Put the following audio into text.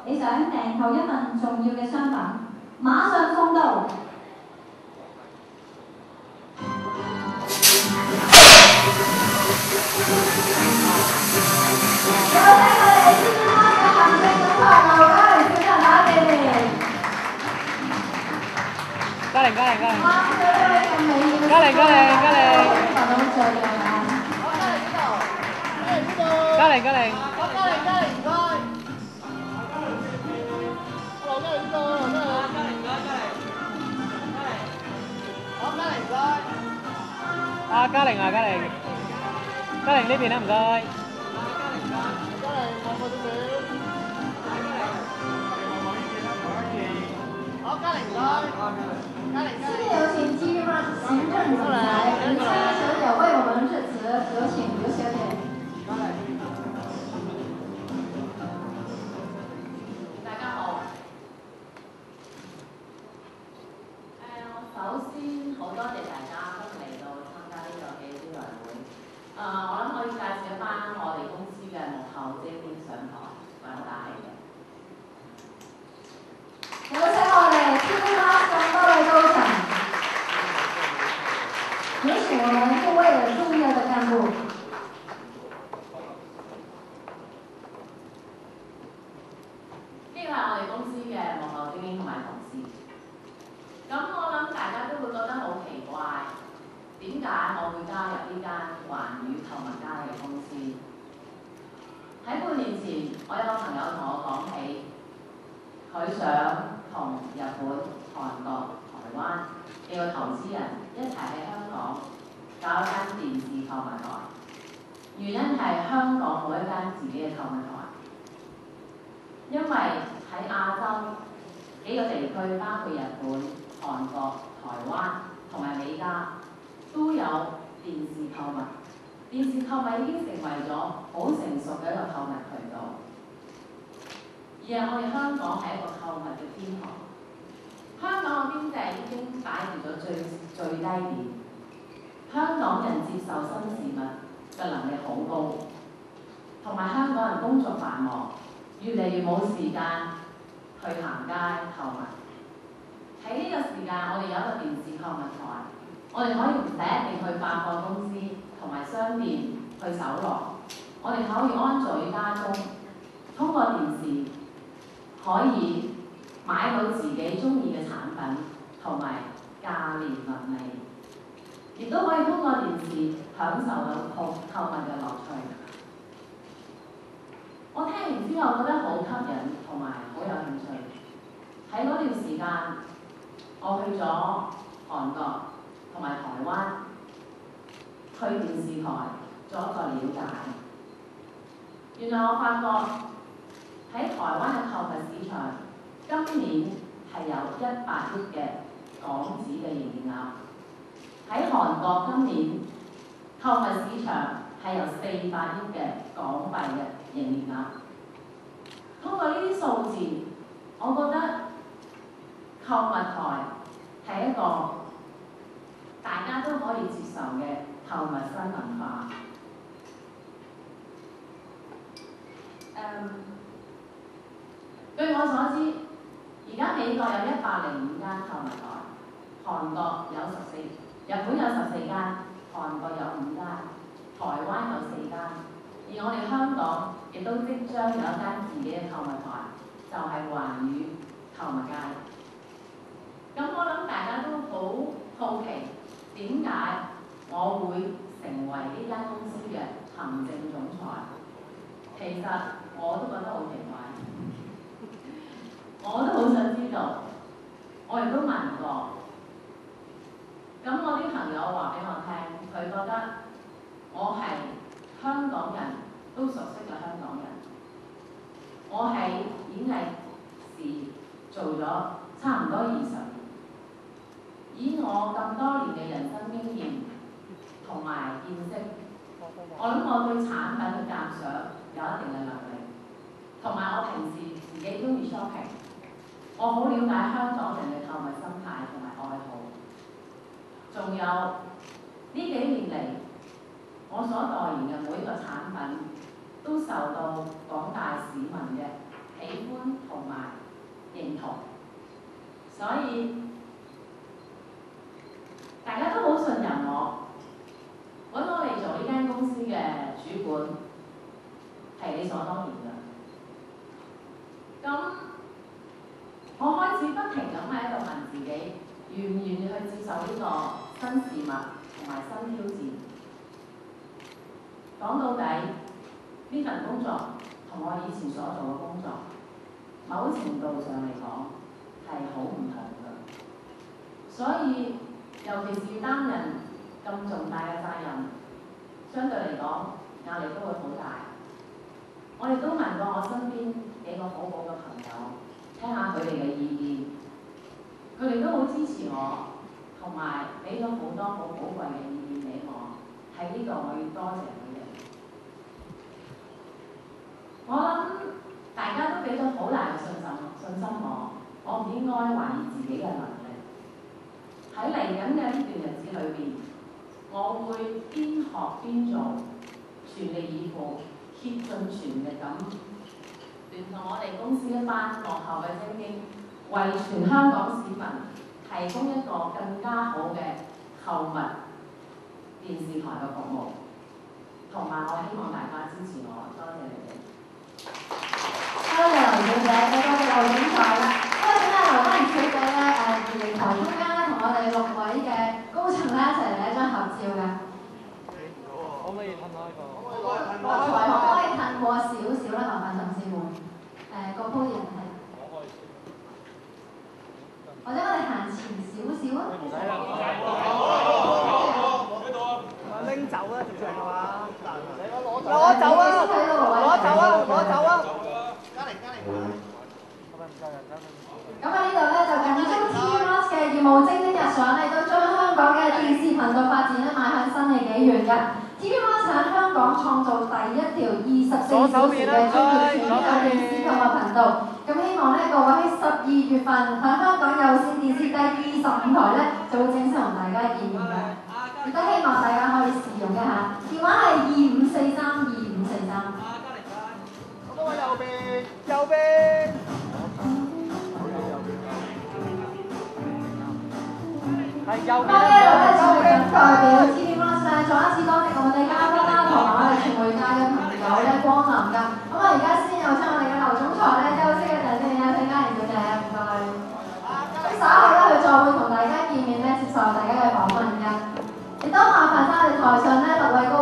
你想訂購一份重要嘅商品，馬上送到。有請我哋天喵嘅行政總裁劉嘉玲小姐打俾你。嘉玲，哇！最後一個美女。嘉玲。我到最後啦。嘉玲，唔該。嘉玲呢邊啦，唔該。下面有請基金行政總裁刘嘉玲小姐為我們致辭，有請劉小姐。大家好。首先好多謝大家今日嚟到參加呢個嘅招待會。我諗可以介紹一班我哋公司嘅幕後精英上台為我打氣嘅。有請我哋天喵咁多位高層，有請我們各位重要的幹部。呢個係我哋公司嘅幕後精英同埋同事。咁我諗大家都會覺得好奇怪，點解我會加入呢間環宇購物家嘅公司？喺半年前，我有個朋友同我講起，佢想同日本、韓國、台灣幾個投資人一齊喺香港搞一間電視購物台。原因係香港冇一間自己嘅購物台，因為喺亞洲幾個地區，包括日本、韓國、台灣同埋美加都有電視購物。電視購物已經成為咗好成熟嘅一個購物渠道，而係我哋香港係一個購物嘅天堂。香港嘅經濟已經擺住咗最低點，香港人接受新事物嘅能力好高，同埋香港人工作繁忙，越嚟越冇時間去行街購物。喺呢個時間，我哋有一個電視購物台，我哋可以唔使一定去百貨公司同埋商店去搜羅，我哋可以安坐於家中，通過電視可以買到自己中意嘅產品，同埋價廉物美，亦都可以通過電視享受到購物嘅樂趣。我聽完之後覺得好吸引，同埋好有興趣。喺嗰段時間，我去咗韓國同埋台灣，去電視台做一個了解。原來我發覺喺台灣嘅購物市場，今年係有100億嘅港紙嘅營業額。喺韓國今年購物市場係有400億嘅港幣嘅營業額。通過呢啲數字，我覺得購物台係一個大家都可以接受嘅購物新文化。據我所知，而家美國有105間購物台，韓國有14，日本有14間，韓國有5間，台灣有4間，而我哋香港亦都即將有一間自己嘅購物台，就係環宇購物街。咁我諗大家都好好奇，點解我會成為呢間公司嘅行政總裁？其實我都覺得好奇怪，我都好想知道，我亦都問過。咁我啲朋友話俾我聽，佢覺得我係香港人都熟悉嘅香港人。我喺演藝事業做咗差唔多20年，以我咁多年嘅人生經驗同埋見識，我諗我對產品嘅鑑賞有一定嘅能力，同埋我平時自己中意 shopping， 我好了解香港人嘅購物心態同埋愛好。仲有呢幾年嚟，我所代言嘅每一個產品都受到廣大市民嘅喜歡同同，所以大家都好信任我，揾我嚟做呢間公司嘅主管係理所當然嘅。咁我開始不停咁喺度問自己，願唔願意去接受呢個新事物同埋新挑戰？講到底，呢份工作同我以前所做嘅工作，某程度上嚟講係好唔同嘅。所以，尤其是擔任咁重大嘅責任，相對嚟講壓力都會好大。我亦都問過我身邊幾個好好嘅朋友，聽下佢哋嘅意見，佢哋都好支持我，同埋俾咗好多好寶貴嘅意見俾我。喺呢度我要多謝佢哋。我諗大家都俾咗好大嘅信心我唔應該懷疑自己嘅能力。喺嚟緊嘅呢段日子裏邊，我會邊學邊做，全力以赴，竭盡全力咁聯同我哋公司一班幕後嘅精英，為全香港市民提供一個更加好嘅購物電視台嘅服務。同埋我希望大家支持我，多謝你哋。多謝劉小姐，多謝劉總裁啦。因為咧，劉嘉怡小姐咧鏡頭中間咧，同我哋6位嘅高層咧一齊嚟一張合照嘅。可唔可以褪開個？台可唔可以褪過少少啦？麻煩同事們。個 pose 係。或者我哋行前少少啊？唔使啦，拎走啦，直情係嘛？攞走啊！攞走啊！加嚟。咁喺呢度咧就緊張 TVBS 嘅業務精英日常嚟到將香港嘅電視頻道發展咧邁向新嘅紀元嘅。TVBS 喺香港創造第一條24小時嘅專業全面電視購物頻道。咁希望咧各位喺12月份喺香港有線電視第25台咧就會正式同大家見面嘅。亦都希望大家可以試用一下，電話係2543。咁我右邊。係右邊。咁咧，我哋再代表 TVBS 再一次多謝我哋嘉賓啦，同埋我哋傳媒界嘅朋友咧光臨㗎。咁我而家先有請我哋嘅劉總裁咧休息一陣先，有請嘉怡小姐，唔該。咁稍後咧，佢再會同大家見面咧，接受大家嘅訪問㗎。亦都麻煩晒我哋台上咧6位高